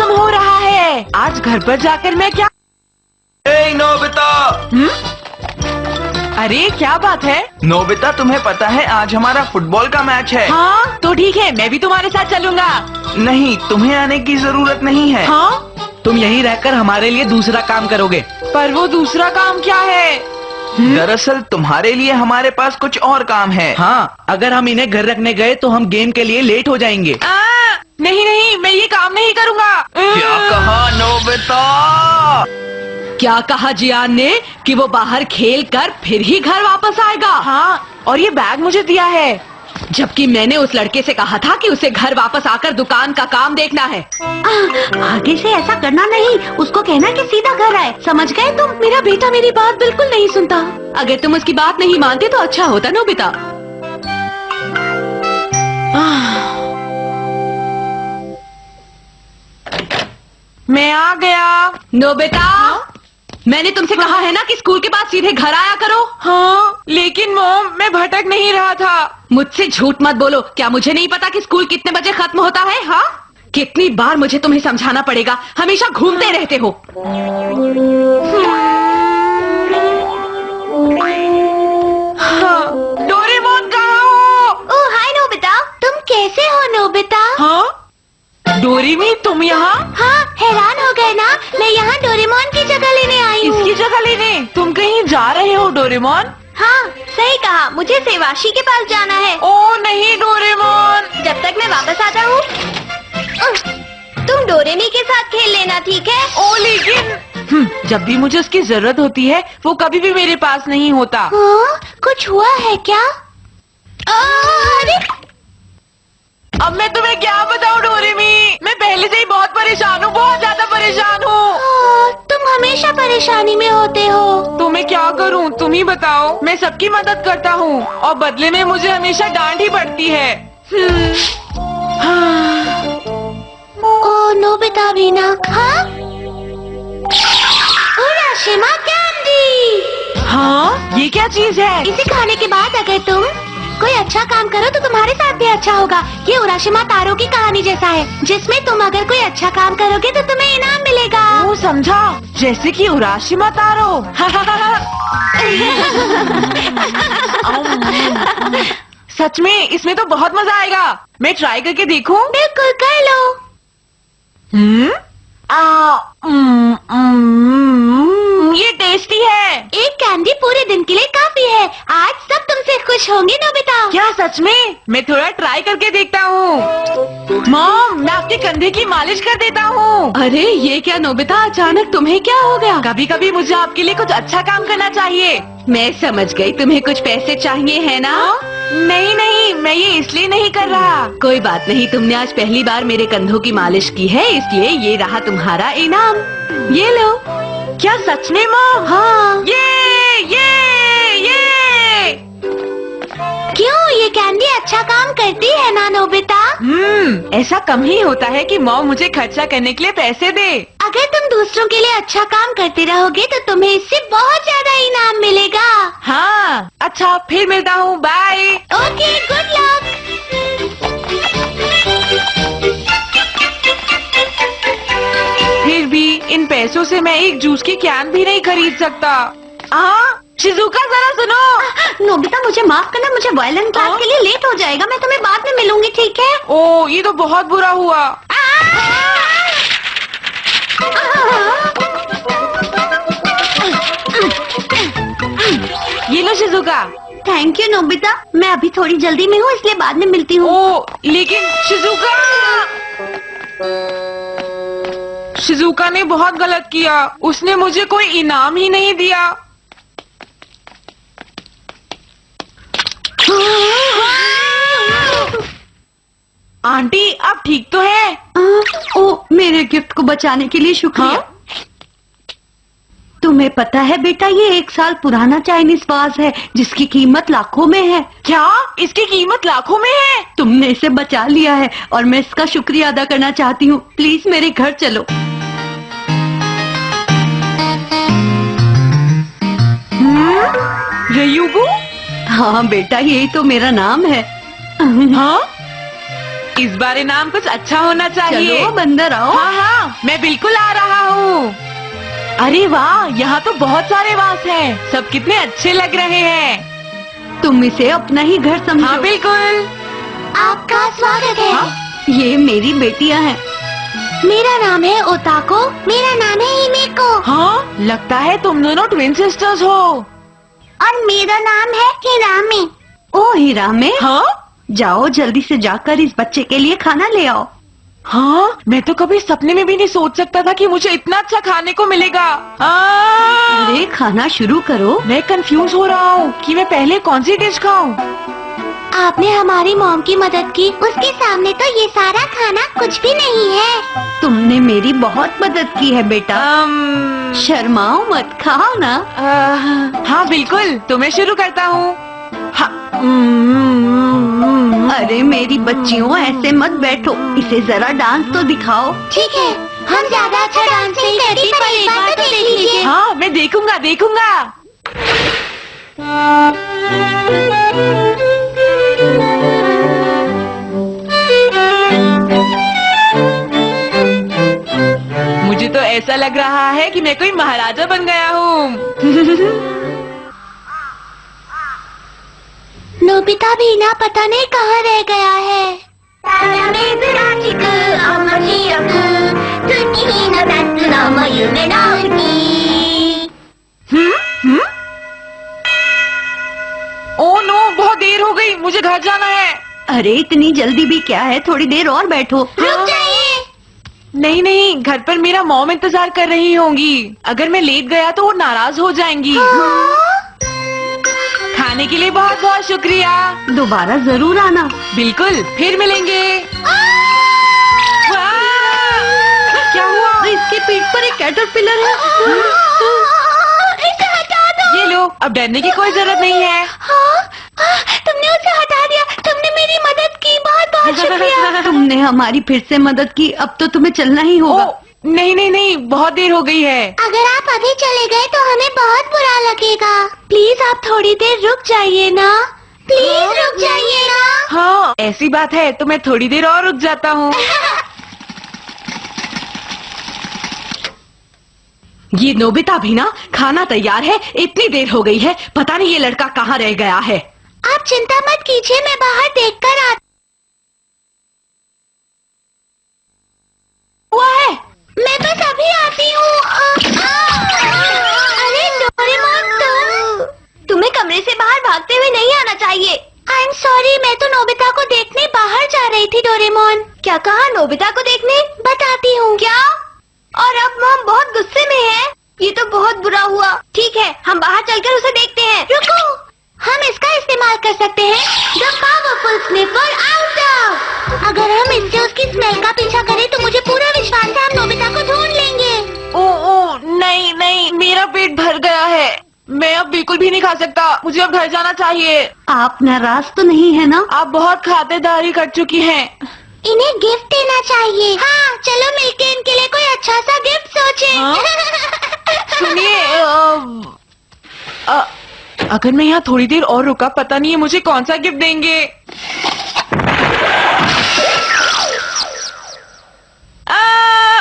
काम हो रहा है। आज घर पर जाकर मैं क्या। नोबिता। अरे क्या बात है? नोबिता, तुम्हें पता है आज हमारा फुटबॉल का मैच है। हाँ तो ठीक है, मैं भी तुम्हारे साथ चलूंगा। नहीं, तुम्हें आने की जरूरत नहीं है। हाँ? तुम यहीं रहकर हमारे लिए दूसरा काम करोगे। पर वो दूसरा काम क्या है? दरअसल तुम्हारे लिए हमारे पास कुछ और काम है। हाँ, अगर हम इन्हें घर रखने गए तो हम गेम के लिए लेट हो जाएंगे। नहीं नहीं, मैं ये काम नहीं करूँगा। क्या कहा नोबिता? क्या कहा जियान ने कि वो बाहर खेल कर फिर ही घर वापस आएगा? हाँ, और ये बैग मुझे दिया है। जबकि मैंने उस लड़के से कहा था कि उसे घर वापस आकर दुकान का काम देखना है। आगे से ऐसा करना नहीं, उसको कहना कि सीधा घर आए, समझ गए तुम? मेरा बेटा मेरी बात बिल्कुल नहीं सुनता। अगर तुम उसकी बात नहीं मानते तो अच्छा होता नोबिता। मैं आ गया। नोबिता, मैंने तुमसे कहा है ना कि स्कूल के बाद सीधे घर आया करो। हाँ, लेकिन मॉम मैं भटक नहीं रहा था। मुझसे झूठ मत बोलो। क्या मुझे नहीं पता कि स्कूल कितने बजे खत्म होता है? हाँ, कितनी बार मुझे तुम्हें समझाना पड़ेगा, हमेशा घूमते रहते हो। हाँ, डोरेमोन कहाँ हो? ओह हाय नोबिता, तुम कैसे हो नोबिता? हाँ, डोरेमी तुम यहाँ? हाँ, हैरान हो गए ना? मैं यहाँ डोरेमोन की जगह लेने आई हूँ। इसकी जगह लेने तुम कहीं जा रहे हो डोरेमोन? हाँ, सही कहा, मुझे सेवाशी के पास जाना है। ओ नहीं डोरेमोन। जब तक मैं वापस आता हूँ तुम डोरेमी के साथ खेल लेना, ठीक है? ओ लेकिन जब भी मुझे उसकी जरूरत होती है वो कभी भी मेरे पास नहीं होता। हाँ, कुछ हुआ है क्या? अरे अब मैं तुम्हें क्या बताऊं डोरेमी, मैं पहले से ही बहुत परेशान हूँ, बहुत ज्यादा परेशान हूँ। तुम हमेशा परेशानी में होते हो। तो मैं क्या करूँ, तुम ही बताओ। मैं सबकी मदद करता हूँ और बदले में मुझे हमेशा डांट ही पड़ती है। ओ नोबिता भी ना खा। उराशिमा कैंडी। हाँ, ये क्या चीज है? इसे खाने के बाद अगर तुम कोई अच्छा काम करो तो तुम्हारे साथ भी अच्छा होगा। ये उराशिमा तारो की कहानी जैसा है, जिसमें तुम अगर कोई अच्छा काम करोगे तो तुम्हें इनाम मिलेगा। वो समझा, जैसे कि उराशिमा तारो। सच में इसमें तो बहुत मजा आएगा। मैं ट्राई करके देखूं? बिल्कुल कर लो। ये टेस्टी है। एक कैंडी पूरे दिन के लिए काफी है। आज सब तुमसे खुश होंगे नोबिता। क्या सच में? मैं थोड़ा ट्राई करके देखता हूँ। मॉम, मैं आपके कंधे की मालिश कर देता हूँ। अरे ये क्या नोबिता, अचानक तुम्हें क्या हो गया? कभी कभी मुझे आपके लिए कुछ अच्छा काम करना चाहिए। मैं समझ गई, तुम्हें कुछ पैसे चाहिए है ना? नहीं नहीं, मैं ये इसलिए नहीं कर रहा। कोई बात नहीं, तुमने आज पहली बार मेरे कंधों की मालिश की है, इसलिए ये रहा तुम्हारा इनाम। ये लो। क्या सच में मॉम? हाँ। ये क्यों, ये कैंडी अच्छा काम करती है ना नोबिता? ऐसा कम ही होता है कि मॉम मुझे खर्चा करने के लिए पैसे दे। अगर तुम दूसरों के लिए अच्छा काम करते रहोगे तो तुम्हें इससे बहुत ज्यादा इनाम मिलेगा। हाँ, अच्छा फिर मिलता हूँ, बाय। Okay, good luck. फिर भी इन पैसों से मैं एक जूस की कैन भी नहीं खरीद सकता। शिजुका जरा सुनो। नोबिता मुझे माफ करना, मुझे वायलिन क्लास के लिए लेट हो जाएगा। मैं तुम्हें बाद में मिलूंगी, ठीक है? ओ, ये तो बहुत बुरा हुआ। ये लो शिजुका। थैंक यू नोबिता, मैं अभी थोड़ी जल्दी में हूँ इसलिए बाद में मिलती हूँ। ओ, लेकिन शिजुका ने बहुत गलत किया। उसने मुझे कोई इनाम ही नहीं दिया। आंटी, आप ठीक तो हैं? ओ, मेरे गिफ्ट को बचाने के लिए शुक्रिया। हाँ? तुम्हें पता है बेटा, ये 1 साल पुराना चाइनीज वाज है जिसकी कीमत लाखों में है। क्या? इसकी कीमत लाखों में है? तुमने इसे बचा लिया है और मैं इसका शुक्रिया अदा करना चाहती हूँ। प्लीज मेरे घर चलो। रयुगु? हाँ बेटा, यही तो मेरा नाम है। हाँ? इस बार इनाम कुछ अच्छा होना चाहिए। चलो बंदर आओ। हाँ हाँ। मैं बिल्कुल आ रहा हूँ। अरे वाह, यहाँ तो बहुत सारे वास हैं। सब कितने अच्छे लग रहे हैं। तुम इसे अपना ही घर समझो। हाँ बिल्कुल। आपका स्वागत है। ये मेरी बेटियां हैं। मेरा नाम है ओताको, मेरा नाम है हिमेको हाँ, लगता है तुम दोनों ट्विन सिस्टर्स हो। और मेरा नाम है हिरामी। ओ हिरामे, हाँ जाओ जल्दी से जाकर इस बच्चे के लिए खाना ले आओ। हाँ, मैं तो कभी सपने में भी नहीं सोच सकता था कि मुझे इतना अच्छा खाने को मिलेगा। अरे खाना शुरू करो। मैं कंफ्यूज हो रहा हूँ कि मैं पहले कौन सी डिश खाऊं। आपने हमारी मॉम की मदद की, उसके सामने तो ये सारा खाना कुछ भी नहीं है। तुमने मेरी बहुत मदद की है बेटा। शर्माओ मत, खाओ ना। हाँ बिल्कुल, तो मैं शुरू करता हूँ। हाँ, अरे मेरी बच्चियों, ऐसे मत बैठो, इसे जरा डांस तो दिखाओ। ठीक है, हम ज्यादा अच्छा डांस नहीं करती, पर एक बार तो देख लीजिए। हाँ मैं देखूंगा देखूंगा। मुझे तो ऐसा लग रहा है कि मैं कोई महाराजा बन गया हूँ। नोबिता भी ना पता नहीं कहाँ रह गया है। ओह नो, बहुत देर हो गई, मुझे घर जाना है। अरे इतनी जल्दी भी क्या है, थोड़ी देर और बैठो। रुक जाइए। नहीं नहीं, घर पर मेरा मॉम इंतजार कर रही होंगी। अगर मैं लेट गया तो वो नाराज हो जाएंगी। खाने के लिए बहुत बहुत शुक्रिया। दोबारा जरूर आना। बिल्कुल, फिर मिलेंगे। वाह! क्या हुआ? इसके पीठ पर एक कैटरपिलर है। इसे हटा दो। ये लो, अब डरने की कोई जरूरत नहीं है। तुमने उसे हटा दिया, तुमने मेरी मदद की, बहुत बहुत शुक्रिया। तुमने हमारी फिर से मदद की, अब तो तुम्हें चलना ही होगा। ओह, नहीं नहीं नहीं, बहुत देर हो गई है। अगर आप अभी चले गए तो हमें बहुत बुरा लगेगा। प्लीज आप थोड़ी देर रुक जाइए ना, प्लीज रुक जाइए ना। हाँ, ऐसी बात है तो मैं थोड़ी देर और रुक जाता हूँ। ये नोबिता भी ना, खाना तैयार है, इतनी देर हो गई है, पता नहीं ये लड़का कहाँ रह गया है। आप चिंता मत कीजिए, मैं बाहर देखकर आती हुआ है। मैं बस अभी आती हूँ। अरे डोरेमोन, तुम्हें कमरे से बाहर भागते हुए नहीं आना चाहिए। आई एम सॉरी, मैं तो नोबिता को देखने बाहर जा रही थी। डोरेमोन, क्या कहा? नोबिता को देखने? बताती हूँ। क्या? और अब मॉम बहुत गुस्से में है। ये तो बहुत बुरा हुआ। ठीक है, हम बाहर चलकर उसे देखते हैं। रुको, हम इसका इस्तेमाल कर सकते हैं, द पावरफुल स्निफर आउट। अगर हम इससे उसकी स्मेल का पीछा करें तो मुझे पूरा विश्वास है हम नोबिता को ढूंढ लेंगे। ओह नहीं नहीं, मेरा पेट भर गया है, मैं अब बिल्कुल भी नहीं खा सकता। मुझे अब घर जाना चाहिए। आप नाराज तो नहीं है ना? आप बहुत खातिरदारी कर चुकी हैं। इन्हें गिफ्ट देना चाहिए। हाँ, चलो मिलके इनके लिए कोई अच्छा सा गिफ्ट सोचें। हाँ? सुनिए, अगर मैं यहाँ थोड़ी देर और रुका, पता नहीं है मुझे कौन सा गिफ्ट देंगे।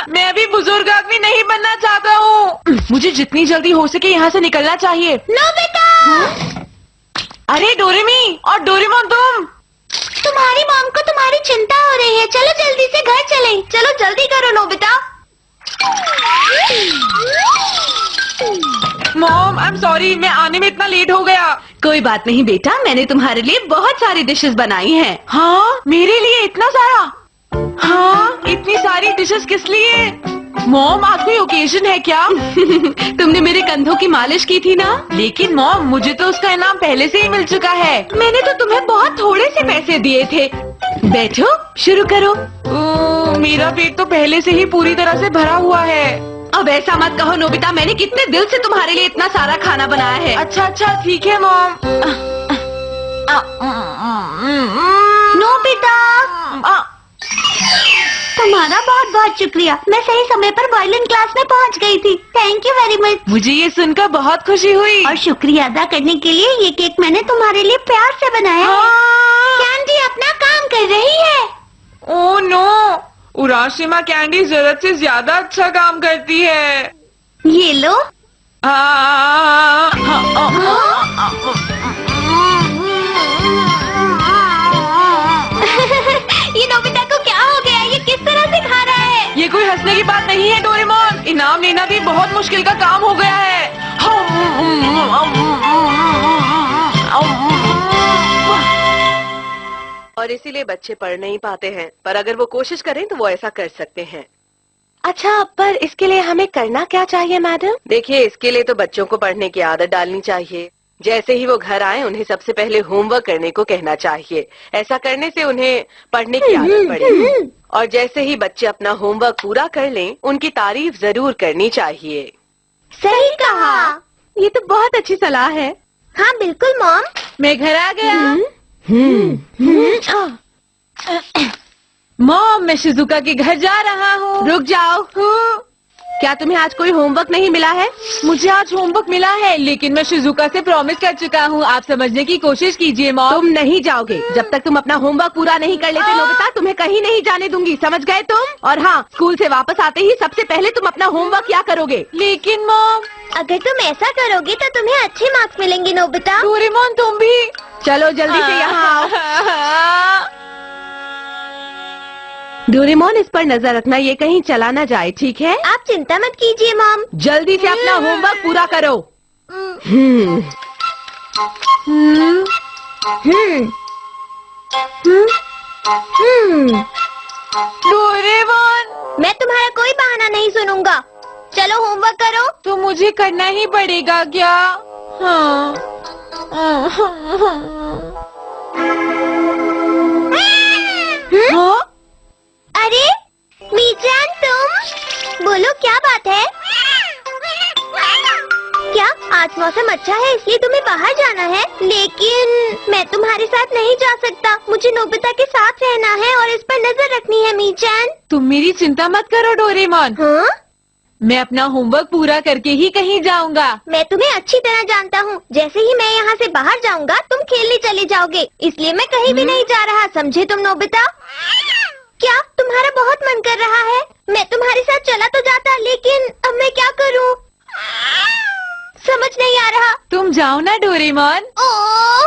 मैं अभी बुजुर्ग आदमी नहीं बनना चाहता हूँ। मुझे जितनी जल्दी हो सके यहाँ से निकलना चाहिए। नोबिता! अरे डोरेमी और डोरेमोन, तुम्हारी मॉम को तुम्हारी चिंता हो रही है। चलो जल्दी से घर चलें। चलो जल्दी करो Nobita. Mom I am sorry, मैं आने में इतना लेट हो गया। कोई बात नहीं बेटा, मैंने तुम्हारे लिए बहुत सारी डिशेस बनाई हैं। हाँ, मेरे लिए इतना सारा? हाँ, इतनी सारी डिशेस किस लिए? मॉम, आज कोई ओकेजन है क्या? तुमने मेरे कंधों की मालिश की थी ना? लेकिन मॉम, मुझे तो उसका इनाम पहले से ही मिल चुका है। मैंने तो तुम्हें बहुत थोड़े से पैसे दिए थे। बैठो, शुरू करो। मेरा पेट तो पहले से ही पूरी तरह से भरा हुआ है। अब ऐसा मत कहो नोबिता, मैंने कितने दिल से तुम्हारे लिए इतना सारा खाना बनाया है। अच्छा अच्छा, ठीक है मॉम। नोबिता, तुम्हारा बहुत बहुत शुक्रिया। मैं सही समय पर वायलिन क्लास में पहुंच गई थी। Thank you very much. मुझे ये सुनकर बहुत खुशी हुई। और शुक्रिया अदा करने के लिए ये केक मैंने तुम्हारे लिए प्यार से बनाया है। कैंडी अपना काम कर रही है। ओह नो, उराशिमा कैंडी जरूरत से ज्यादा अच्छा काम करती है। ये लो। ये नोबिता को क्या हो गया? ये किस तरह से खा रहा है? ये कोई हंसने की बात नहीं है डोरेमोन। इनाम लेना भी बहुत मुश्किल का काम हो गया है। और इसीलिए बच्चे पढ़ नहीं पाते हैं, पर अगर वो कोशिश करें तो वो ऐसा कर सकते हैं। अच्छा, पर इसके लिए हमें करना क्या चाहिए मैडम? देखिए, इसके लिए तो बच्चों को पढ़ने की आदत डालनी चाहिए। जैसे ही वो घर आए उन्हें सबसे पहले होमवर्क करने को कहना चाहिए। ऐसा करने से उन्हें पढ़ने की आदत पड़ेगी। और जैसे ही बच्चे अपना होमवर्क पूरा कर लें, उनकी तारीफ जरूर करनी चाहिए। सही कहा। ये तो बहुत अच्छी सलाह है। हाँ बिल्कुल मॉम। मैं घर आ गया। मॉम, मैं शिजुका के घर जा रहा हूँ। रुक जाओ। क्या तुम्हें आज कोई होमवर्क नहीं मिला है? मुझे आज होमवर्क मिला है, लेकिन मैं शिजुका से प्रॉमिस कर चुका हूँ। आप समझने की कोशिश कीजिए मॉम। तुम नहीं जाओगे जब तक तुम अपना होमवर्क पूरा नहीं कर लेते नोबिता। तुम्हें कहीं नहीं जाने दूंगी, समझ गए तुम? और हाँ, स्कूल से वापस आते ही सबसे पहले तुम अपना होमवर्क क्या करोगे? लेकिन मॉम, अगर तुम ऐसा करोगे तो तुम्हें अच्छे मार्क्स मिलेंगे नोबिता। डोरेमोन तुम भी। चलो जल्दी से यहाँ आओ। डोरेमोन, इस पर नजर रखना, ये कहीं चला न जाए, ठीक है? आप चिंता मत कीजिए मॉम। जल्दी से अपना होमवर्क पूरा करो। डोरेमोन, मैं तुम्हारा कोई बहाना नहीं सुनूंगा। चलो होमवर्क करो। तो मुझे करना ही पड़ेगा क्या? हाँ। हाँ? अरे मीजान, तुम बोलो क्या बात है? क्या आज मौसम अच्छा है इसलिए तुम्हें बाहर जाना है? लेकिन मैं तुम्हारे साथ नहीं जा सकता। मुझे नोबिता के साथ रहना है और इस पर नजर रखनी है मीजान। तुम मेरी चिंता मत करो डोरेमोन। हाँ? मैं अपना होमवर्क पूरा करके ही कहीं जाऊंगा। मैं तुम्हें अच्छी तरह जानता हूँ। जैसे ही मैं यहाँ से बाहर जाऊँगा तुम खेलने चले जाओगे, इसलिए मैं कहीं भी नहीं जा रहा। समझे तुम नोबिता? क्या तुम्हारा बहुत मन कर रहा है? मैं तुम्हारे साथ चला तो जाता, लेकिन अब मैं क्या करूँ? समझ नहीं आ रहा। तुम जाओ ना डोरेमोन। ओह,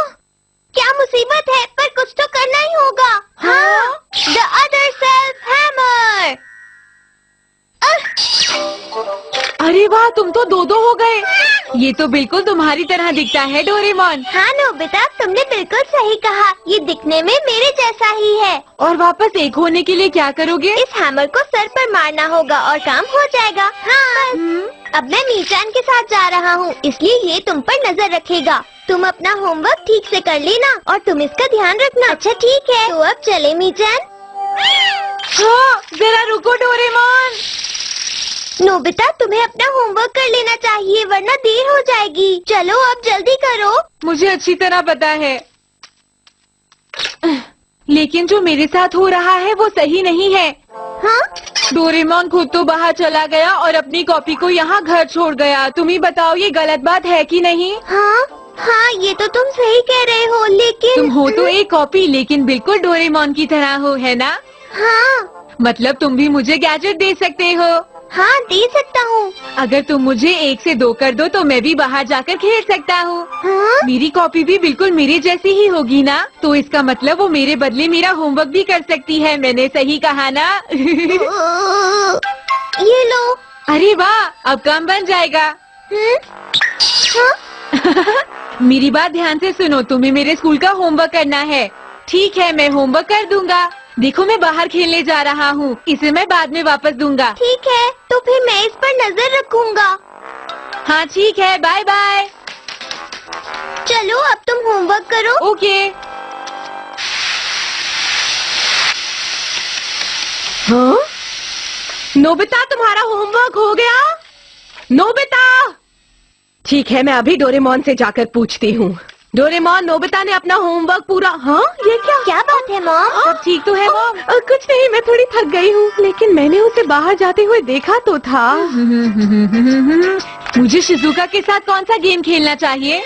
क्या मुसीबत है, पर कुछ तो करना ही होगा। हाँ, द अदर सेल्फ हैमर। अरे वाह, तुम तो दो हो गए। ये तो बिल्कुल तुम्हारी तरह दिखता है डोरेमोन। हाँ नोबिता, तुमने बिल्कुल सही कहा। ये दिखने में मेरे जैसा ही है। और वापस एक होने के लिए क्या करोगे? इस हैमर को सर पर मारना होगा और काम हो जाएगा। हाँ, अब मैं मीचान के साथ जा रहा हूँ, इसलिए ये तुम पर नजर रखेगा। तुम अपना होमवर्क ठीक से कर लेना और तुम इसका ध्यान रखना। अच्छा ठीक है, तो अब चले मीचान। हाँ, जरा रुको डोरेमोन। नोबिता, तुम्हें अपना होमवर्क कर लेना चाहिए वरना देर हो जाएगी। चलो अब जल्दी करो। मुझे अच्छी तरह पता है, लेकिन जो मेरे साथ हो रहा है वो सही नहीं है। हाँ? डोरेमोन खुद तो बाहर चला गया और अपनी कॉपी को यहाँ घर छोड़ गया। तुम ही बताओ, ये गलत बात है कि नहीं? हाँ हाँ, ये तो तुम सही कह रहे हो, लेकिन तुम हो तो एक कॉपी, लेकिन बिल्कुल डोरेमोन की तरह हो, है ना? हाँ मतलब तुम भी मुझे गैजेट दे सकते हो। हाँ, दे सकता हूँ। अगर तुम मुझे 1 से 2 कर दो तो मैं भी बाहर जाकर खेल सकता हूँ। हाँ? मेरी कॉपी भी बिल्कुल मेरे जैसी ही होगी ना? तो इसका मतलब वो मेरे बदले मेरा होमवर्क भी कर सकती है। मैंने सही कहा ना? ये लो। अरे वाह, अब काम बन जाएगा। हाँ? मेरी बात ध्यान से सुनो, तुम्हें मेरे स्कूल का होमवर्क करना है। ठीक है, मैं होमवर्क कर दूंगा। देखो, मैं बाहर खेलने जा रहा हूँ, इसे मैं बाद में वापस दूंगा। ठीक है, तो फिर मैं इस पर नजर रखूंगा। हाँ ठीक है, बाय बाय। चलो अब तुम होमवर्क करो। ओके। हाँ? नोबिता, तुम्हारा होमवर्क हो गया? नोबिता! ठीक है, मैं अभी डोरेमोन से जाकर पूछती हूँ। डोरेमोन, नोबिता ने अपना होमवर्क पूरा। हाँ, ये क्या बात है मॉम? सब ठीक तो है मॉम? कुछ नहीं, मैं थोड़ी थक गई हूँ, लेकिन मैंने उसे बाहर जाते हुए देखा तो था। मुझे शिजुका के साथ कौन सा गेम खेलना चाहिए?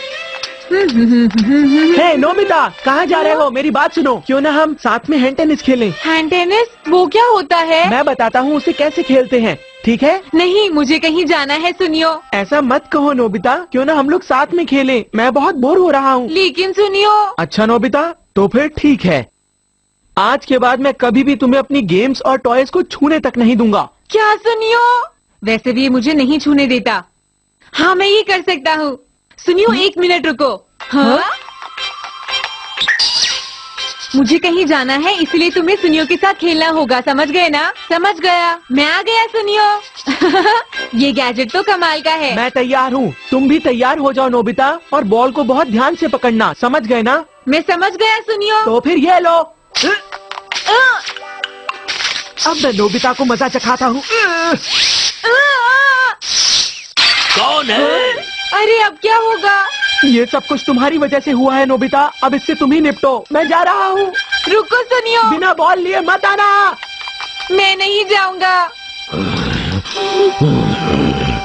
हे नोबिता, कहाँ जा रहे हो? मेरी बात सुनो, क्यों ना हम साथ में हैंड टेनिस खेलें? हैंड टेनिस वो क्या होता है? मैं बताता हूँ उसे कैसे खेलते हैं, ठीक है? नहीं, मुझे कहीं जाना है, सुनियो। ऐसा मत कहो नोबिता, क्यों ना हम लोग साथ में खेलें? मैं बहुत बोर हो रहा हूँ। लेकिन सुनियो। अच्छा नोबिता, तो फिर ठीक है। आज के बाद मैं कभी भी तुम्हें अपनी गेम्स और टॉयज को छूने तक नहीं दूंगा। क्या सुनियो? वैसे भी ये मुझे नहीं छूने देता। हाँ, मैं ये कर सकता हूँ। सुनियो, 1 मिनट रुको। हाँ? मुझे कहीं जाना है, इसलिए तुम्हें सुनियो के साथ खेलना होगा, समझ गए ना? समझ गया, मैं आ गया सुनियो। ये गैजेट तो कमाल का है। मैं तैयार हूँ, तुम भी तैयार हो जाओ नोबिता, और बॉल को बहुत ध्यान से पकड़ना, समझ गए ना? मैं समझ गया सुनियो। तो फिर ये लो। अब मैं नोबिता को मजा चखाता हूँ। कौन है? अरे अब क्या होगा? ये सब कुछ तुम्हारी वजह से हुआ है नोबिता, अब इससे तुम ही निपटो। मैं जा रहा हूँ। रुको सुनियो। बिना बॉल लिए मत आना। मैं नहीं जाऊंगा।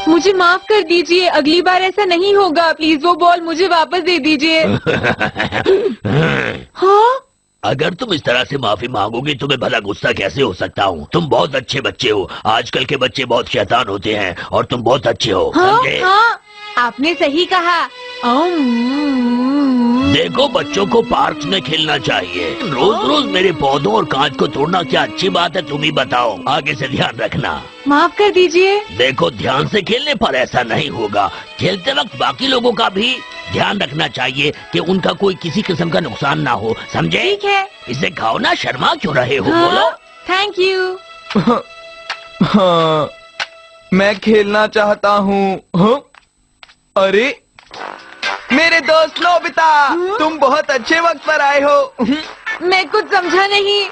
मुझे माफ कर दीजिए, अगली बार ऐसा नहीं होगा। प्लीज वो बॉल मुझे वापस दे दीजिए। हाँ? अगर तुम इस तरह से माफी मांगोगी तो मैं भला गुस्सा कैसे हो सकता हूँ? तुम बहुत अच्छे बच्चे हो। आजकल के बच्चे बहुत शैतान होते हैं और तुम बहुत अच्छे हो, हाँ, समझे? हाँ, आपने सही कहा। देखो, बच्चों को पार्क में खेलना चाहिए। रोज रोज मेरे पौधों और कांच को तोड़ना क्या अच्छी बात है? तुम ही बताओ। आगे से ध्यान रखना। माफ कर दीजिए। देखो, ध्यान से खेलने पर ऐसा नहीं होगा। खेलते वक्त बाकी लोगों का भी ध्यान रखना चाहिए कि उनका कोई किसी किस्म का नुकसान ना हो, समझे? ठीक है। इसे खाओ ना, शर्मा क्यों रहे हो? हाँ, बोलो। Thank you. हाँ, मैं खेलना चाहता हूँ। हाँ? अरे मेरे दोस्त नोबिता, तुम बहुत अच्छे वक्त पर आए हो। मैं कुछ समझा नहीं।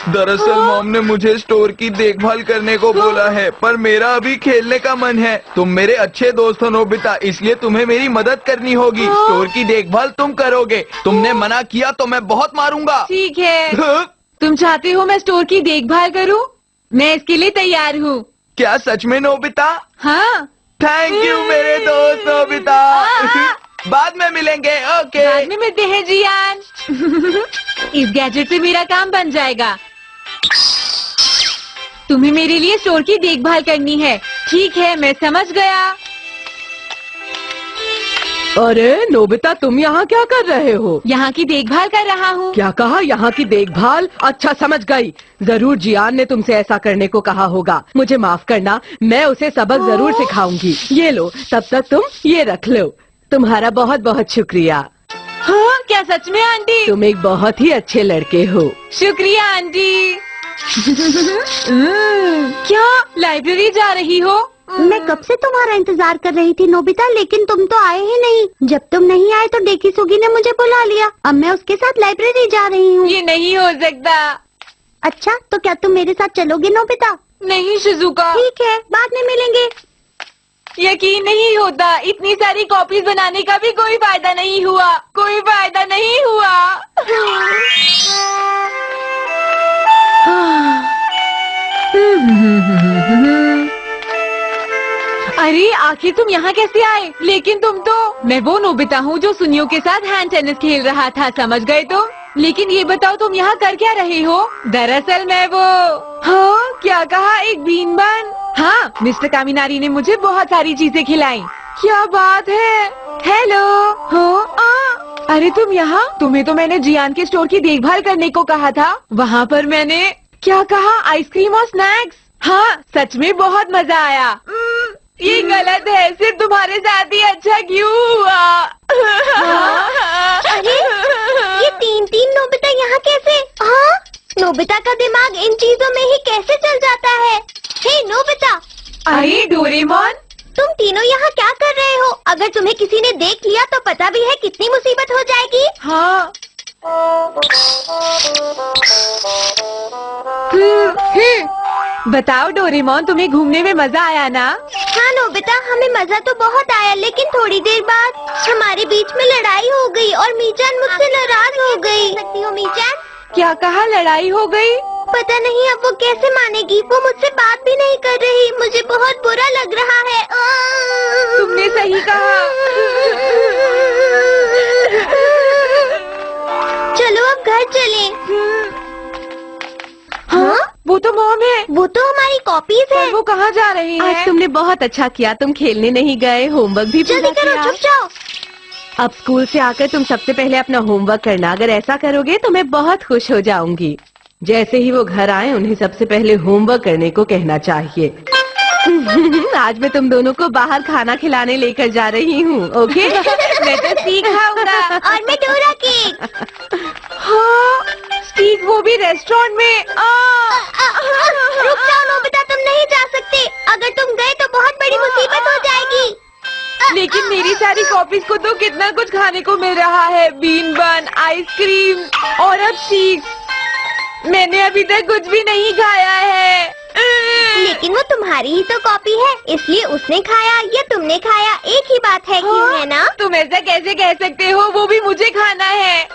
दरअसल मॉम ने मुझे स्टोर की देखभाल करने को बोला है, पर मेरा अभी खेलने का मन है। तुम मेरे अच्छे दोस्त हो नोबिता, इसलिए तुम्हें मेरी मदद करनी होगी। स्टोर की देखभाल तुम करोगे। तुमने मना किया तो मैं बहुत मारूंगा। ठीक है। तुम चाहते हो मैं स्टोर की देखभाल करूं? मैं इसके लिए तैयार हूँ। क्या सच में नोबिता? हाँ। थैंक यू मेरे दोस्त नोबिता। बाद में मिलेंगे। ओके। बाद में मिलते हैं जियान। इस गैजेट से मेरा काम बन जाएगा। तुम्हें मेरे लिए स्टोर की देखभाल करनी है। ठीक है, मैं समझ गया। अरे नोबिता, तुम यहाँ क्या कर रहे हो? यहाँ की देखभाल कर रहा हूँ। क्या कहा? यहाँ की देखभाल? अच्छा, समझ गई। जरूर जियान ने तुमसे ऐसा करने को कहा होगा। मुझे माफ करना, मैं उसे सबक जरूर सिखाऊंगी। ये लो, तब तक तुम ये रख लो। तुम्हारा बहुत बहुत शुक्रिया। हाँ, क्या सच में आंटी? तुम एक बहुत ही अच्छे लड़के हो। शुक्रिया आंटी। क्या लाइब्रेरी जा रही हो? मैं कब से तुम्हारा इंतजार कर रही थी नोबिता, लेकिन तुम तो आए ही नहीं। जब तुम नहीं आए तो डेकी सुगी ने मुझे बुला लिया। अब मैं उसके साथ लाइब्रेरी जा रही हूँ। ये नहीं हो सकता। अच्छा, तो क्या तुम मेरे साथ चलोगे नोबिता? नहीं शिजुका। ठीक है, बाद में मिलेंगे। यकीन नहीं होता, इतनी सारी कॉपीज बनाने का भी कोई फायदा नहीं हुआ। कोई फायदा नहीं हुआ। अरे आखिर तुम यहाँ कैसे आए? लेकिन तुम तो... मैं वो नोबिता हूँ जो सुनियो के साथ हैंड टेनिस खेल रहा था, समझ गए तुम? लेकिन ये बताओ तुम यहाँ कर क्या रहे हो? दरअसल मैं वो... हाँ, क्या कहा? एक बीन बन? हाँ, मिस्टर कामिनारी ने मुझे बहुत सारी चीजें खिलाई। क्या बात है? हेलो। हाँ, अरे तुम यहाँ? तुम्हें तो मैंने जियान के स्टोर की देखभाल करने को कहा था। वहाँ पर मैंने क्या कहा? आइसक्रीम और स्नैक्स। हाँ, सच में बहुत मजा आया। ये गलत है, सिर्फ तुम्हारे साथ ही अच्छा क्यों हुआ? अरे ये 3-3 नोबिता यहाँ कैसे? हाँ, नोबिता का दिमाग इन चीजों में ही कैसे चल जाता है? हे नोबिता। अरे डोरेमोन, तुम तीनों यहाँ क्या कर रहे हो? अगर तुम्हें किसी ने देख लिया तो पता भी है कितनी मुसीबत हो जाएगी। हाँ। बताओ डोरेमोन, तुम्हें घूमने में मजा आया ना? हाँ नोबिता, हमें मजा तो बहुत आया, लेकिन थोड़ी देर बाद हमारे बीच में लड़ाई हो गई और मीचान मुझसे नाराज हो गई। सकती हो मीचान? क्या कहा? लड़ाई हो गई? पता नहीं अब वो कैसे मानेगी। वो मुझसे बात भी नहीं कर रही। मुझे बहुत बुरा लग रहा है। तुमने सही कहा। तो मॉम है। वो तो हमारी कॉपीज है। पर वो कहाँ जा रही है? आज तुमने बहुत अच्छा किया, तुम खेलने नहीं गए, होमवर्क भी पूरा जल्दी करो, किया। चुप जाओ। अब स्कूल से आकर तुम सबसे पहले अपना होमवर्क करना। अगर ऐसा करोगे तो मैं बहुत खुश हो जाऊंगी। जैसे ही वो घर आए उन्हें सबसे पहले होमवर्क करने को कहना चाहिए। आज मैं तुम दोनों को बाहर खाना खिलाने लेकर जा रही हूँ, ओके? मैं तो सीख खाऊंगा। और मैं डोरा केक। हाँ, स्टीक वो भी रेस्टोरेंट में। रुक जाओ नोबिता, तुम नहीं जा सकते। अगर तुम गए तो बहुत बड़ी मुसीबत हो जाएगी। लेकिन मेरी सारी कॉपीज को तो कितना कुछ खाने को मिल रहा है। बीन बन, आइसक्रीम और अब चीज। मैंने अभी तक कुछ भी नहीं खाया है। लेकिन वो तुम्हारी ही तो कॉपी है, इसलिए उसने खाया या तुमने खाया, एक ही बात है क्यों, है ना? तुम ऐसा कैसे कह सकते हो? वो भी मुझे खाना है।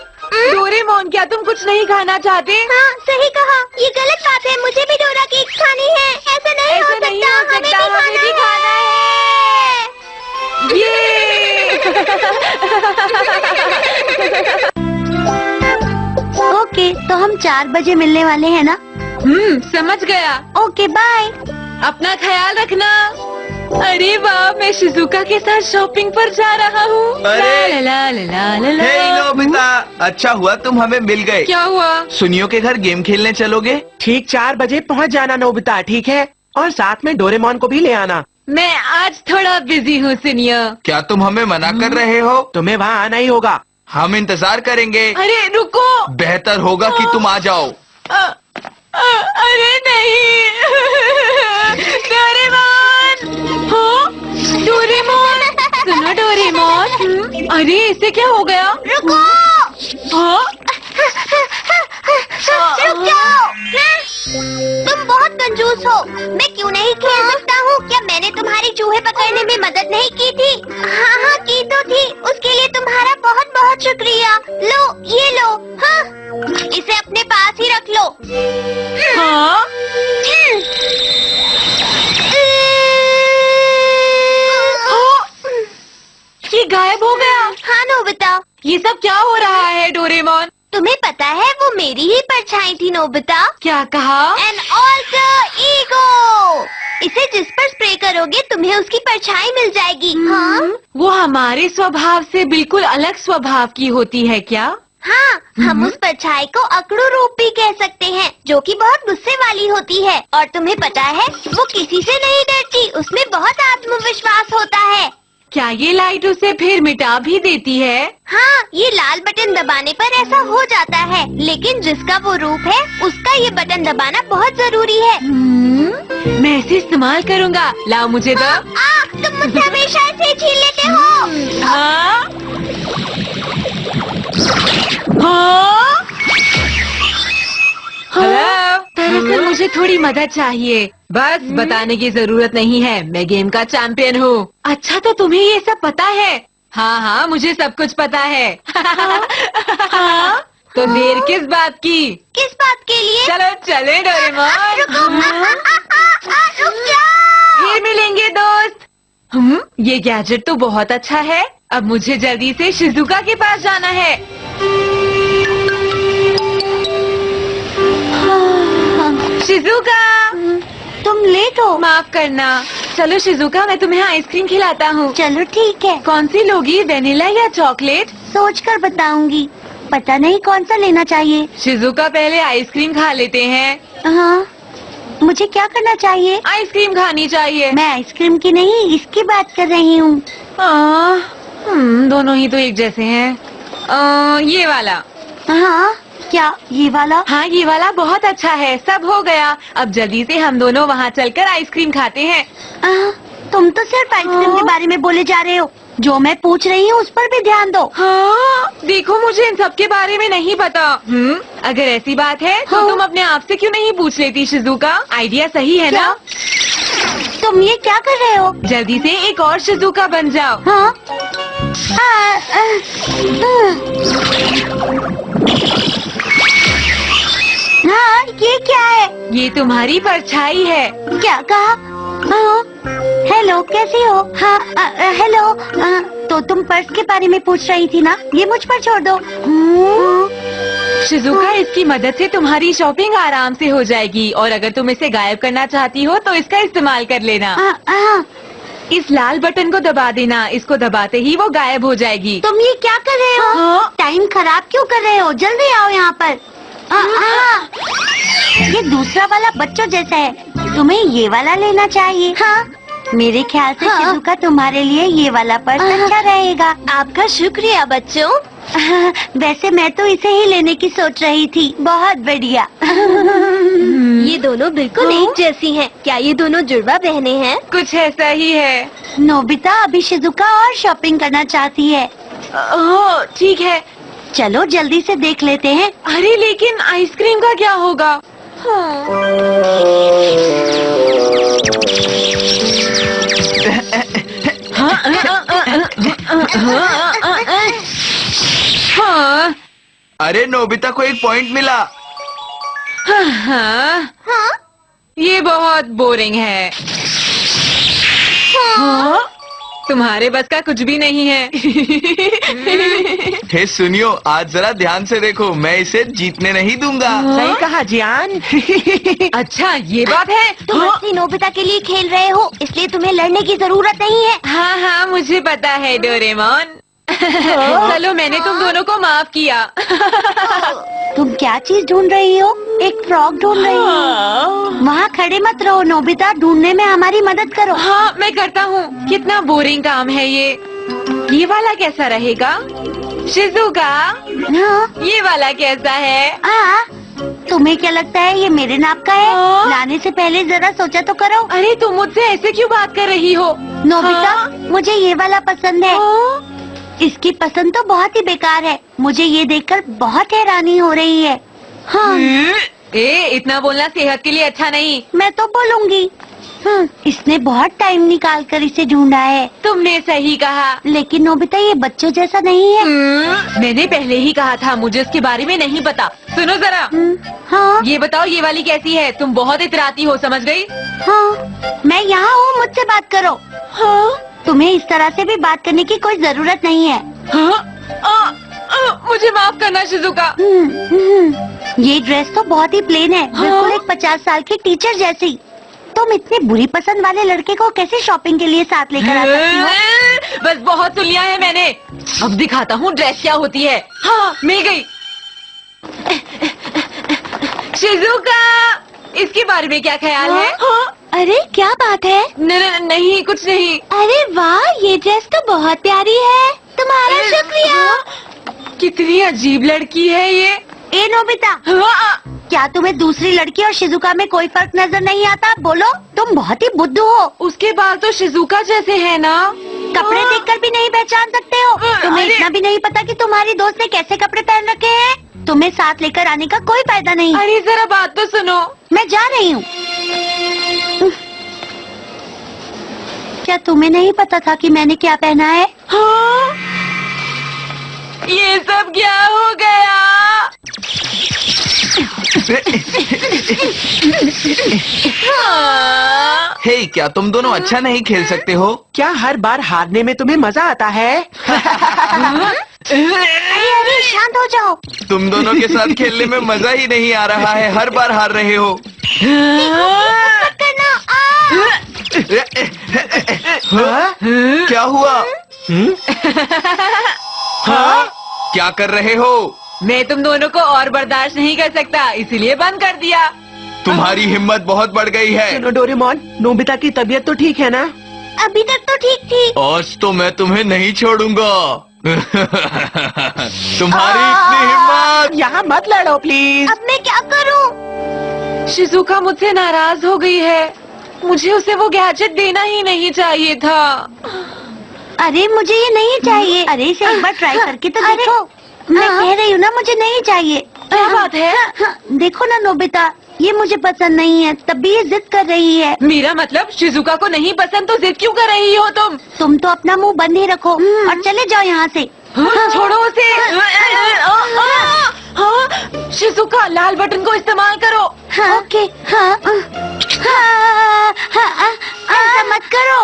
डोरेमोन, क्या तुम कुछ नहीं खाना चाहते? हाँ, सही कहा। ये गलत बात है, मुझे भी डोरा केक खानी है। ऐसा नहीं हो सकता, हमें भी खाना है। ये ओके, तो हम 4 बजे मिलने वाले हैं ना? समझ गया। Okay, bye. अपना ख्याल रखना। अरे वाह, मैं शिजुका के साथ शॉपिंग पर जा रहा हूँ। अरे! ला ला ला ला ला हे ला। नोबिता, अच्छा हुआ तुम हमें मिल गए। क्या हुआ? सुनियो के घर गेम खेलने चलोगे? ठीक 4 बजे पहुंच जाना नोबिता, ठीक है? और साथ में डोरेमोन को भी ले आना। मैं आज थोड़ा बिजी हूँ सुनियो। क्या तुम हमें मना कर रहे हो? तुम्हें वहाँ आना ही होगा। हम इंतजार करेंगे। अरे रुको। बेहतर होगा कि तुम आ जाओ। अरे नहीं। डोरेमोन। हाँ? डोरेमोन, सुनो डोरेमोन। अरे इसे क्या हो गया? रुको। हाँ? रुक जाओ। तुम बहुत कंजूस हो। मैं क्यों नहीं खेल सकता हूँ? क्या मैंने तुम्हारी चूहे पकड़ने में मदद नहीं की थी? हाँ हाँ, की तो थी। उसके लिए तुम्हारा बहुत बहुत शुक्रिया। लो, ये लो। हाँ, इसे अपने पास ही रख लो। हाँ? ये गायब हो गया। हाँ नोबिता, ये सब क्या हो रहा है डोरेमोन? तुम्हें पता है वो मेरी ही परछाई थी नोबिता। क्या कहा? An alter ego. इसे जिस पर स्प्रे करोगे तुम्हें उसकी परछाई मिल जाएगी। हाँ वो हमारे स्वभाव से बिल्कुल अलग स्वभाव की होती है क्या? हाँ, हम उस परछाई को अकड़ू रूप भी कह सकते हैं, जो कि बहुत गुस्से वाली होती है। और तुम्हें पता है वो किसी से नहीं डरती, उसमें बहुत आत्मविश्वास होता है। क्या ये लाइट उसे फिर मिटा भी देती है? हाँ, ये लाल बटन दबाने पर ऐसा हो जाता है, लेकिन जिसका वो रूप है उसका ये बटन दबाना बहुत जरूरी है। मैं इसे इस्तेमाल करूँगा। लाओ मुझे दो। तुम मुझसे हमेशा इसे छीन लेते हो। हाँ? हाँ? हेलो, दरअसल मुझे थोड़ी मदद चाहिए। बस बताने की जरूरत नहीं है, मैं गेम का चैंपियन हूँ। अच्छा, तो तुम्हें ये सब पता है? हाँ हाँ, मुझे सब कुछ पता है। हाँ? तो देर किस बात की? किस बात के लिए? चलो चले डोरेमोन। रुक जाओ। फिर मिलेंगे दोस्त। ये गैजेट तो बहुत अच्छा है। अब मुझे जल्दी से शिजुका के पास जाना है। शिजुका, तुम लेट हो। माफ करना। चलो शिजुका, मैं तुम्हें आइसक्रीम खिलाता हूँ। चलो ठीक है, कौन सी लोगी, वेनिला या चॉकलेट? सोच कर बताऊंगी। पता नहीं कौन सा लेना चाहिए। शिजुका, पहले आइसक्रीम खा लेते हैं। हाँ, मुझे क्या करना चाहिए? आइसक्रीम खानी चाहिए। मैं आइसक्रीम की नहीं, इसकी बात कर रही हूँ। दोनों ही तो एक जैसे हैं। ये वाला। हाँ, क्या ये वाला? हाँ, ये वाला बहुत अच्छा है। सब हो गया। अब जल्दी से हम दोनों वहाँ चलकर आइसक्रीम खाते हैं। तुम तो सिर्फ आइसक्रीम के बारे में बोले जा रहे हो। जो मैं पूछ रही हूँ उस पर भी ध्यान दो। हाँ, देखो मुझे इन सब के बारे में नहीं पता। अगर ऐसी बात है तो तुम अपने आप से क्यों नहीं पूछ लेती शिजुका? आइडिया सही है ना? तुम ये क्या कर रहे हो? जल्दी से एक और शिजुका बन जाओ। हाँ? हाँ, ये क्या है? ये तुम्हारी परछाई है। क्या कहा? हेलो, कैसी हो? हाँ, हेलो। तो तुम पर्स के बारे में पूछ रही थी ना? ये मुझ पर छोड़ दो। शिजुका, इसकी मदद से तुम्हारी शॉपिंग आराम से हो जाएगी और अगर तुम इसे गायब करना चाहती हो तो इसका इस्तेमाल कर लेना। इस लाल बटन को दबा देना, इसको दबाते ही वो गायब हो जाएगी। तुम ये क्या कर रहे हो? टाइम खराब क्यों कर रहे हो? जल्दी आओ यहाँ पर। ये दूसरा वाला बच्चों जैसा है, तुम्हें ये वाला लेना चाहिए। हाँ, मेरे ख्याल से शिजुका तुम्हारे लिए ये वाला पर्स अच्छा रहेगा। आपका शुक्रिया बच्चों। वैसे मैं तो इसे ही लेने की सोच रही थी। बहुत बढ़िया। ये दोनों बिल्कुल एक जैसी हैं। क्या ये दोनों जुड़वा बहनें हैं? कुछ ऐसा ही है। नोबिता अभी शिजुका और शॉपिंग करना चाहती है। ओह, ठीक है। चलो जल्दी से देख लेते हैं। अरे लेकिन आइसक्रीम का क्या होगा? हाँ, अरे नोबिता को एक पॉइंट मिला। हाँ, ये बहुत बोरिंग है। हाँ, तुम्हारे बस का कुछ भी नहीं है। हे सुनियो, आज जरा ध्यान से देखो, मैं इसे जीतने नहीं दूंगा। सही कहा जियान। अच्छा, ये बात है। तुम असली नोबिता के लिए खेल रहे हो, इसलिए तुम्हें लड़ने की जरूरत नहीं है। हाँ हाँ, मुझे पता है डोरेमोन। चलो, मैंने तुम दोनों को माफ किया। तुम क्या चीज ढूंढ रही हो? एक फ्रॉक ढूंढ रही हो? वहाँ खड़े मत रहो नोबिता, ढूंढने में हमारी मदद करो। हाँ, मैं करता हूँ। कितना बोरिंग काम है ये वाला कैसा रहेगा? शिजुका, हाँ? ये वाला कैसा है? तुम्हें क्या लगता है ये मेरे नाप का है? लाने से पहले जरा सोचा तो करो। अरे तुम मुझसे ऐसे क्यों बात कर रही हो? नोबिता, मुझे ये वाला पसंद है। इसकी पसंद तो बहुत ही बेकार है। मुझे ये देखकर बहुत हैरानी हो रही है। हाँ, इतना बोलना सेहत के लिए अच्छा नहीं। मैं तो बोलूंगी। इसने बहुत टाइम निकाल कर इसे ढूंढा है। तुमने सही कहा। लेकिन नोबिता, ये बच्चों जैसा नहीं है। मैंने पहले ही कहा था, मुझे इसके बारे में नहीं पता। सुनो जरा। हाँ ये बताओ, ये वाली कैसी है? तुम बहुत इतराती हो, समझ गई? हाँ, मैं यहाँ हूँ, मुझसे बात करो। हाँ, तुम्हें इस तरह से भी बात करने की कोई जरूरत नहीं है। हाँ? मुझे माफ करना शिजुका। ये ड्रेस तो बहुत ही प्लेन है, बिल्कुल एक 50 साल की टीचर जैसी। तुम इतने बुरी पसंद वाले लड़के को कैसे शॉपिंग के लिए साथ लेकर आ सकती हो? बस बहुत सुन लिया है मैंने। अब दिखाता हूँ ड्रेस क्या होती है। हाँ, मिल गई। शिजुका, इसके बारे में क्या ख्याल है? अरे क्या बात है? नहीं, कुछ नहीं। अरे वाह, ये ड्रेस तो बहुत प्यारी है। तुम्हारा शुक्रिया। कितनी अजीब लड़की है ये। ए नोबिता, क्या तुम्हें दूसरी लड़की और शिजुका में कोई फर्क नजर नहीं आता? बोलो, तुम बहुत ही बुद्धू हो। उसके बाल तो शिजुका जैसे है ना। कपड़े देखकर भी नहीं पहचान सकते हो? तुम्हें इतना भी नहीं पता कि तुम्हारी दोस्त ने कैसे कपड़े पहन रखे हैं? तुम्हें साथ लेकर आने का कोई फायदा नहीं। अरे जरा बात तो सुनो। मैं जा रही हूँ। क्या तुम्हें नहीं पता था कि मैंने क्या पहना है? हाँ? ये सब क्या हो गया? हे, क्या तुम दोनों अच्छा नहीं खेल सकते हो? क्या हर बार हारने में तुम्हें मजा आता है? अरे शांत हो जाओ। तुम दोनों के साथ खेलने में मजा ही नहीं आ रहा है, हर बार हार रहे हो। क्या हुआ? हाँ? क्या कर रहे हो? मैं तुम दोनों को और बर्दाश्त नहीं कर सकता, इसीलिए बंद कर दिया। तुम्हारी हिम्मत बहुत बढ़ गई है। सुनो डोरेमोन, नोबिता की तबीयत तो ठीक है ना? अभी तक तो ठीक थी। आज तो मैं तुम्हें नहीं छोड़ूंगा। तुम्हारी इतनी हिम्मत। यहाँ मत लड़ो प्लीज। अब मैं क्या करूँ? शिजुका मुझसे नाराज हो गई है। मुझे उसे वो गैजेट देना ही नहीं चाहिए था। अरे मुझे ये नहीं चाहिए। अरे इसे एक बार ट्राई करके तो देखो। मैं कह रही हूँ ना, मुझे नहीं चाहिए। क्या बात है? देखो ना नोबिता, ये मुझे पसंद नहीं है, तब भी ये जिद कर रही है। मेरा मतलब शिजुका को नहीं पसंद तो जिद क्यों कर रही हो तुम? तुम तो अपना मुंह बंद ही रखो और चले जाओ यहाँ से। छोड़ो उसे। शिजुका, लाल बटन को इस्तेमाल करो। ओके। ऐसा मत करो।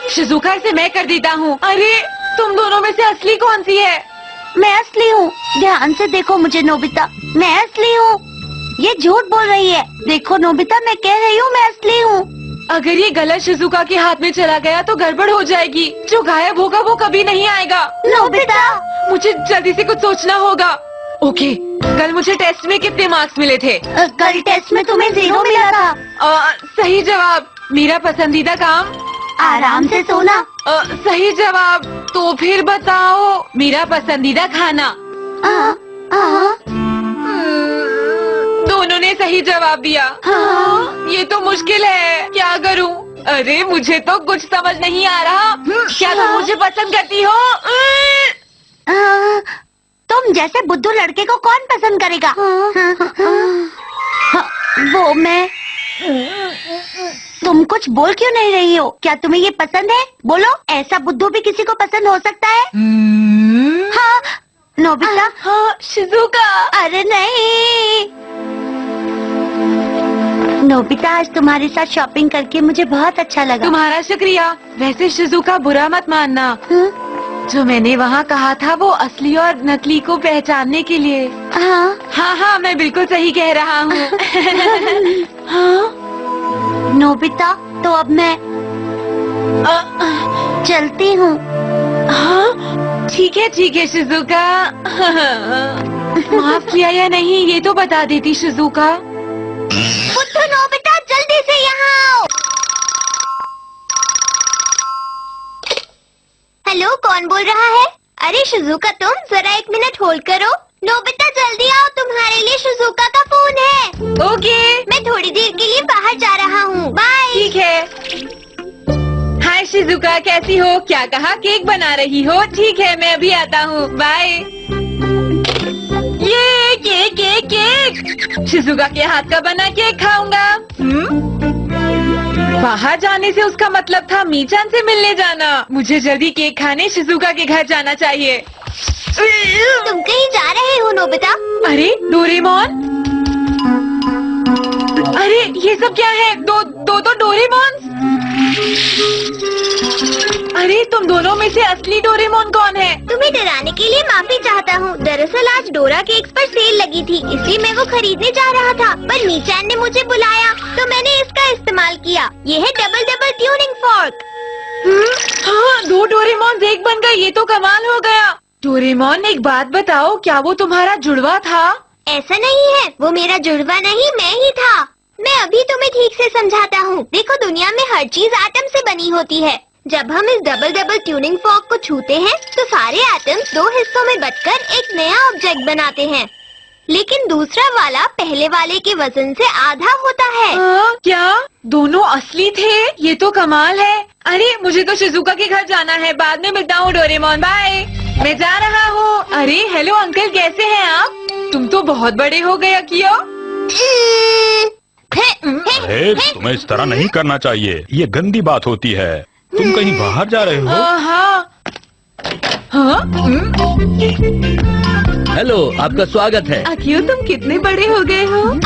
शिजुका, इसे मैं कर देता हूँ। अरे तुम दोनों में से असली कौन सी है? मैं असली हूँ। ध्यान से देखो मुझे नोबिता, मैं असली हूँ। ये झूठ बोल रही है। देखो नोबिता, मैं कह रही हूँ मैं असली हूँ। अगर ये गलत शिजुका के हाथ में चला गया तो गड़बड़ हो जाएगी। जो गायब होगा वो कभी नहीं आएगा। नोबिता, मुझे जल्दी से कुछ सोचना होगा। ओके, कल मुझे टेस्ट में कितने मार्क्स मिले थे? कल टेस्ट में तुम्हें 0 मिला था। सही जवाब। मेरा पसंदीदा काम? आराम से सोना। सही जवाब। तो फिर बताओ, मेरा पसंदीदा खाना? दोनों ने सही जवाब दिया। ये तो मुश्किल है, क्या करूं? अरे मुझे तो कुछ समझ नहीं आ रहा। क्या तुम मुझे पसंद करती हो? तुम जैसे बुद्धू लड़के को कौन पसंद करेगा? वो मैं। तुम कुछ बोल क्यों नहीं रही हो? क्या तुम्हें ये पसंद है? बोलो, ऐसा बुद्धू भी किसी को पसंद हो सकता है? हाँ नोबिता। हाँ शिजुका। अरे नहीं नोबिता, आज तुम्हारे साथ शॉपिंग करके मुझे बहुत अच्छा लगा। तुम्हारा शुक्रिया। वैसे शिजुका, बुरा मत मानना। जो मैंने वहाँ कहा था वो असली और नकली को पहचानने के लिए। हाँ हाँ, मैं बिल्कुल सही कह रहा हूँ। हाँ नोबिता, तो अब मैं चलती हूँ। हाँ ठीक है शिजुका। माफ किया या नहीं ये तो बता देती शिजुका। बुद्धू नोबिता, जल्दी से यहाँ आओ। हेलो, कौन बोल रहा है? अरे शिजुका, तुम जरा 1 मिनट होल्ड करो। नोबिता जल्दी आओ, तुम्हारे लिए शिजुका का फोन है। ओके, मैं थोड़ी देर के लिए बाहर जा रहा हूँ। बाय। ठीक है। हाय शिजुका, कैसी हो? क्या कहा? केक बना रही हो? ठीक है, मैं अभी आता हूँ। बाय। ये केक शिजुका के हाथ का बना केक खाऊंगा। बाहर जाने से उसका मतलब था मीचान से मिलने जाना। मुझे जल्दी केक खाने शिजुका के घर जाना चाहिए। तुम कहीं जा रहे हो नोबिता? अरे डोरेमोन, अरे ये सब क्या है? दो डोरेमोन। अरे तुम दोनों में से असली डोरेमोन कौन है? तुम्हें डराने के लिए माफी चाहता हूँ। दरअसल आज डोरा केक्स पर सेल लगी थी, इसलिए मैं वो खरीदने जा रहा था, पर मीचान ने मुझे बुलाया तो मैंने इसका इस्तेमाल किया। ये है डबल ट्यूनिंग फॉर्क। हाँ, 2 डोरेमोन एक बन गए। ये तो कमाल हो गया। डोरेमोन, एक बात बताओ, क्या वो तुम्हारा जुड़वा था? ऐसा नहीं है, वो मेरा जुड़वा नहीं, मैं ही था। मैं अभी तुम्हें ठीक से समझाता हूँ। देखो, दुनिया में हर चीज एटम से बनी होती है। जब हम इस डबल ट्यूनिंग फॉर्क को छूते हैं तो सारे एटम्स 2 हिस्सों में बंटकर एक नया ऑब्जेक्ट बनाते हैं, लेकिन दूसरा वाला पहले वाले के वजन से आधा होता है। क्या दोनों असली थे? ये तो कमाल है। अरे मुझे तो शिजुका के घर जाना है। बाद में मिलता हूँ डोरेमोन, बाय। मैं जा रहा हूँ। अरे हेलो अंकल, कैसे हैं आप? तुम तो बहुत बड़े हो गए अकियो। अरे तुम्हें इस तरह नहीं करना चाहिए, ये गंदी बात होती है। तुम कहीं बाहर जा रहे हो? हाँ। हेलो, आपका स्वागत है। अकियो, तुम कितने बड़े हो गए हो?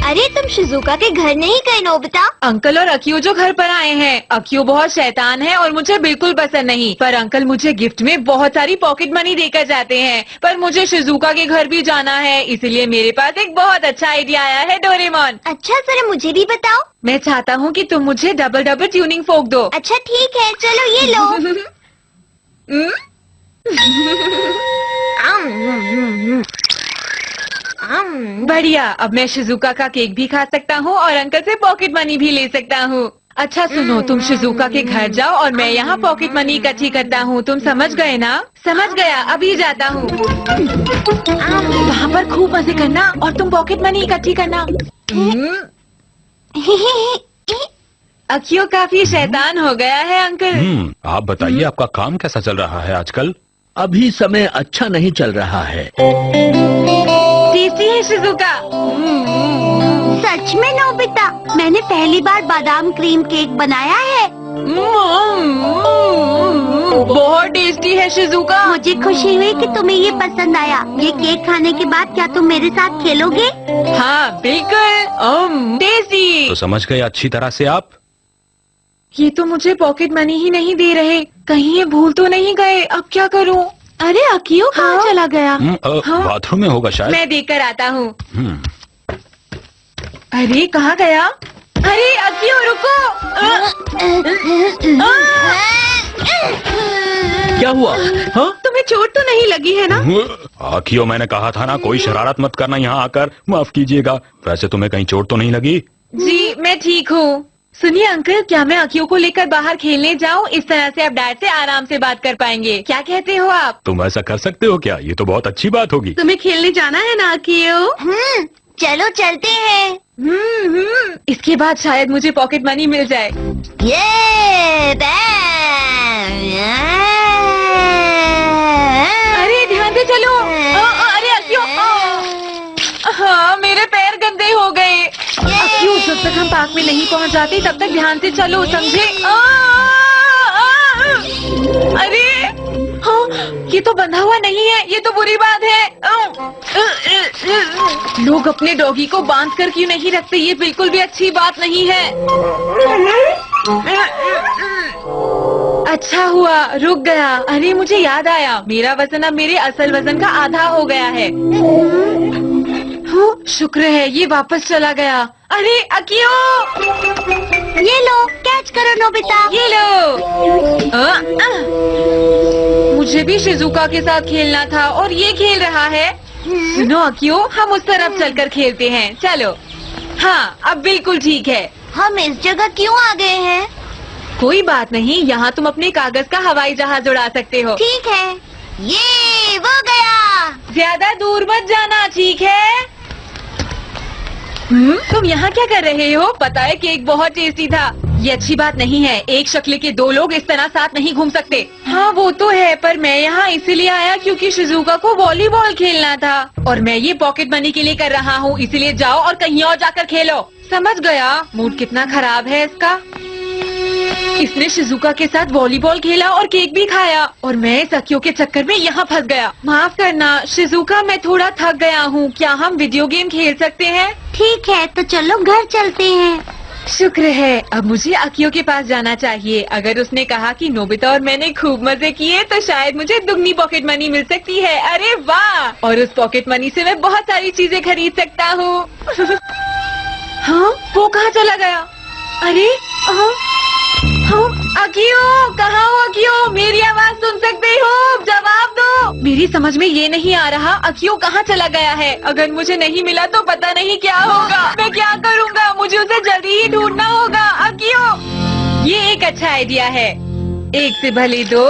अरे तुम शिजुका के घर नहीं गए नोबिता? अंकल और अकियो जो घर पर आए हैं। अकियो बहुत शैतान है और मुझे बिल्कुल पसंद नहीं। पर अंकल मुझे गिफ्ट में बहुत सारी पॉकेट मनी देकर जाते हैं। पर मुझे शिजुका के घर भी जाना है, इसलिए मेरे पास एक बहुत अच्छा आइडिया आया है डोरेमोन। अच्छा, जरा मुझे भी बताओ। मैं चाहता हूँ कि तुम मुझे डबल ट्यूनिंग फोक दो। अच्छा ठीक है, चलो ये लो। बढ़िया, अब मैं शिजुका का केक भी खा सकता हूँ और अंकल से पॉकेट मनी भी ले सकता हूँ। अच्छा सुनो, तुम शिजुका के घर जाओ और मैं यहाँ पॉकेट मनी इकट्ठी करता हूँ। तुम समझ गए ना? समझ गया, अभी जाता हूँ। वहाँ पर खूब मजे करना और तुम पॉकेट मनी इकट्ठी करना। अकियो काफी शैतान हो गया है अंकल। आप बताइए, आपका काम कैसा चल रहा है आजकल? अभी समय अच्छा नहीं चल रहा है। टेस्टी है शिजुका। सच में नोबिता, मैंने पहली बार बादाम क्रीम केक बनाया है। बहुत टेस्टी है शिजुका। मुझे खुशी हुई कि तुम्हें ये पसंद आया। ये केक खाने के बाद क्या तुम मेरे साथ खेलोगे? हाँ बिल्कुल, टेस्टी। तो समझ गए अच्छी तरह से आप? ये तो मुझे पॉकेट मनी ही नहीं दे रहे। कहीं ये भूल तो नहीं गए? अब क्या करूं? अरे अकियो कहाँ चला गया? बाथरूम में होगा शायद। मैं देख कर आता हूँ। हम्म, अरे कहाँ गया? अरे अकियो रुको। क्या हुआ? हाँ? तुम्हें चोट तो नहीं लगी है ना? आखियो मैंने कहा था ना कोई शरारत मत करना यहाँ आकर। माफ कीजिएगा। वैसे तुम्हें कहीं चोट तो नहीं लगी? जी मैं ठीक हूँ। सुनिए अंकल, क्या मैं अकियो को लेकर बाहर खेलने जाऊँ? इस तरह से आप डैड से आराम से बात कर पाएंगे। क्या कहते हो आप? तुम ऐसा कर सकते हो क्या? ये तो बहुत अच्छी बात होगी। तुम्हें खेलने जाना है ना अकियो? चलो चलते हैं। इसके बाद शायद मुझे पॉकेट मनी मिल जाए। ये अरे ध्यान से चलो। अरे अकियो, हाँ मेरे पैर गंदे हो गए। अकियो, जब तक हम पार्क में नहीं पहुंच जाते तब तक ध्यान से चलो, समझे? अरे हाँ, ये तो बंधा हुआ नहीं है, ये तो बुरी बात है। लोग अपने डॉगी को बांध कर क्यों नहीं रखते? ये बिल्कुल भी अच्छी बात नहीं है। अच्छा हुआ रुक गया। अरे मुझे याद आया, मेरा वजन अब मेरे असल वजन का आधा हो गया है। शुक्र है ये वापस चला गया। अरे अकियो, ये लो, कैच करो नोबिता। ये लो। मुझे भी शिजुका के साथ खेलना था और ये खेल रहा है। सुनो अकियो, हम उस तरफ चलकर खेलते हैं, चलो। हाँ अब बिल्कुल ठीक है। हम इस जगह क्यों आ गए हैं? कोई बात नहीं, यहाँ तुम अपने कागज का हवाई जहाज उड़ा सकते हो। ठीक है, ये वो गया। ज्यादा दूर मत जाना, ठीक है? तुम यहाँ क्या कर रहे हो? पता है केक बहुत टेस्टी था। ये अच्छी बात नहीं है, एक शक्ल के दो लोग इस तरह साथ नहीं घूम सकते। हाँ वो तो है, पर मैं यहाँ इसीलिए आया क्योंकि शिजुका को वॉलीबॉल खेलना था और मैं ये पॉकेट मनी के लिए कर रहा हूँ। इसीलिए जाओ और कहीं और जाकर खेलो। समझ गया? मूड कितना खराब है इसका। इसने शिजुका के साथ वॉलीबॉल खेला और केक भी खाया और मैं सखियों के चक्कर में यहाँ फंस गया। माफ करना शिजुका, मैं थोड़ा थक गया हूँ। क्या हम वीडियो गेम खेल सकते हैं? ठीक है, तो चलो घर चलते हैं। शुक्र है, अब मुझे अकियो के पास जाना चाहिए। अगर उसने कहा कि नोबिता और मैंने खूब मजे किए तो शायद मुझे दुगनी पॉकेट मनी मिल सकती है। अरे वाह! और उस पॉकेट मनी से मैं बहुत सारी चीजें खरीद सकता हूँ। हाँ वो कहाँ चला गया? अरे हाँ, अकियो कहाँ हो? अकियो मेरी आवाज सुन सकते हो? जवाब दो। मेरी समझ में ये नहीं आ रहा अकियो कहाँ चला गया है। अगर मुझे नहीं मिला तो पता नहीं क्या होगा। मैं क्या करूँगा? मुझे उसे जल्दी ही ढूंढना होगा। अकियो, ये एक अच्छा आइडिया है। एक से भले दो,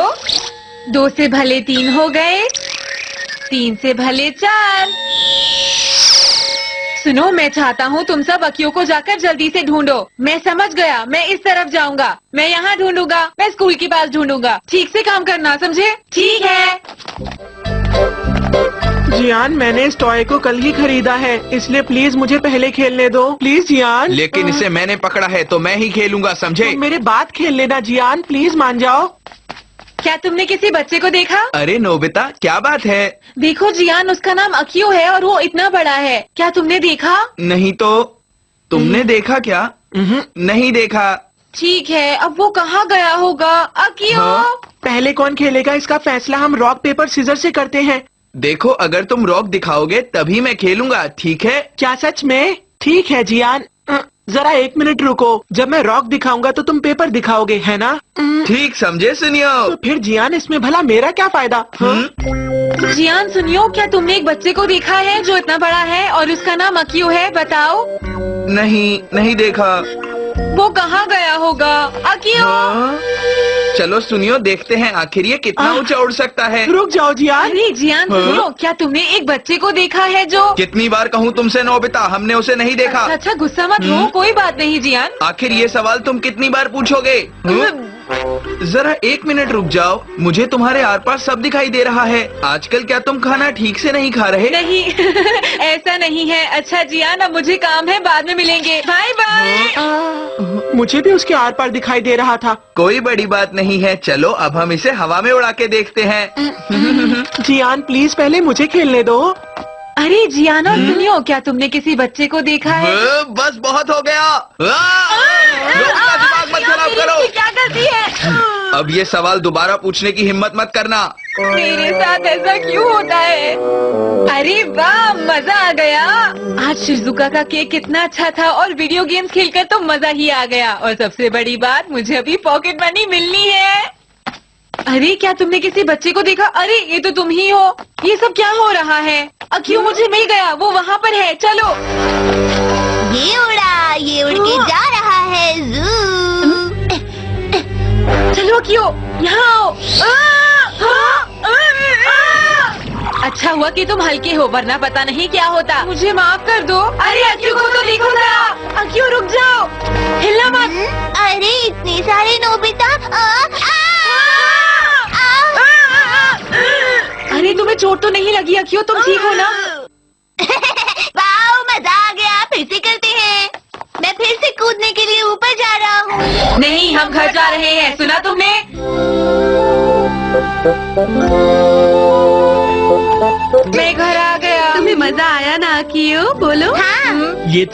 दो से भले तीन हो गए, तीन से भले चार। सुनो, मैं चाहता हूँ तुम सब अकियो को जाकर जल्दी से ढूंढो। मैं समझ गया, मैं इस तरफ जाऊंगा। मैं यहाँ ढूंढूंगा, मैं स्कूल के पास ढूंढूंगा। ठीक से काम करना, समझे? ठीक है। जियान, मैंने इस टॉय को कल ही खरीदा है, इसलिए प्लीज मुझे पहले खेलने दो। प्लीज जियान। लेकिन इसे मैंने पकड़ा है तो मैं ही खेलूंगा, समझे? तुम मेरे बात खेल लेना जियान, प्लीज मान जाओ। क्या तुमने किसी बच्चे को देखा? अरे नोबिता, क्या बात है? देखो जियान, उसका नाम अकियो है और वो इतना बड़ा है। क्या तुमने देखा? नहीं तो। तुमने देखा क्या? नहीं देखा। ठीक है, अब वो कहाँ गया होगा? अकियो। हाँ? पहले कौन खेलेगा इसका फैसला हम रॉक पेपर सीजर से करते हैं। देखो, अगर तुम रॉक दिखाओगे तभी मैं खेलूंगा, ठीक है? क्या सच में? ठीक है जियान, जरा 1 मिनट रुको। जब मैं रॉक दिखाऊंगा तो तुम पेपर दिखाओगे, है ना? ठीक समझे सुनियो। तो फिर जियान, इसमें भला मेरा क्या फायदा? जियान सुनियो, क्या तुमने एक बच्चे को देखा है जो इतना बड़ा है और उसका नाम अकियो है? बताओ। नहीं देखा। वो कहाँ गया होगा? अकियो। हाँ? चलो सुनियो, देखते हैं आखिर ये कितना ऊंचा उड़ सकता है। रुक जाओ जियान। अरे जियान सुनियो, क्या तुमने एक बच्चे को देखा है जो? कितनी बार कहूँ तुमसे नोबिता, हमने उसे नहीं देखा। अच्छा गुस्सा मत हो, कोई बात नहीं जियान। आखिर ये सवाल तुम कितनी बार पूछोगे? जरा 1 मिनट रुक जाओ, मुझे तुम्हारे आर पार सब दिखाई दे रहा है। आजकल क्या तुम खाना ठीक से नहीं खा रहे? नहीं ऐसा नहीं है। अच्छा जियान, अब मुझे काम है, बाद में मिलेंगे। Bye bye. मुझे भी उसके आर पार दिखाई दे रहा था। कोई बड़ी बात नहीं है, चलो अब हम इसे हवा में उड़ा के देखते हैं। जियान प्लीज पहले मुझे खेलने दो। अरे जियान और सुनियो, क्या तुमने किसी बच्चे को देखा है? बस बहुत हो गया। दिमाग मत खराब करो। क्या गलती है? अब ये सवाल दोबारा पूछने की हिम्मत मत करना। मेरे साथ ऐसा क्यों होता है? अरे वाह, मजा आ गया। आज शिजुका का केक कितना अच्छा था और वीडियो गेम्स खेलकर तो मजा ही आ गया। और सबसे बड़ी बात, मुझे अभी पॉकेट मनी मिलनी है। अरे क्या तुमने किसी बच्चे को देखा? अरे ये तो तुम ही हो। ये सब क्या हो रहा है? अक्यू मुझे मिल गया, वो वहाँ पर है। चलो। ये उड़ के जा रहा है। चलो अक्यू, यहाँ आओ। अच्छा हुआ कि तुम हल्के हो, वरना पता नहीं क्या होता। मुझे माफ कर दो। अरे अक्यू को तो देखो जरा। अक्यू रुक जाओ, हिलना मत। अरे इतने सारे नोबिता। अरे तुम्हें चोट तो नहीं लगी अक्यू? तुम ठीक हो ना? वाओ, मजा आ गया। फिर से करते हैं। मैं फिर से कूदने के लिए ऊपर जा रहा हूँ। नहीं, हम घर जा रहे हैं। सुना तुमने? मैं घर आ गया। तुम्हें मजा आया ना अक्यू? बोलो। हाँ। ये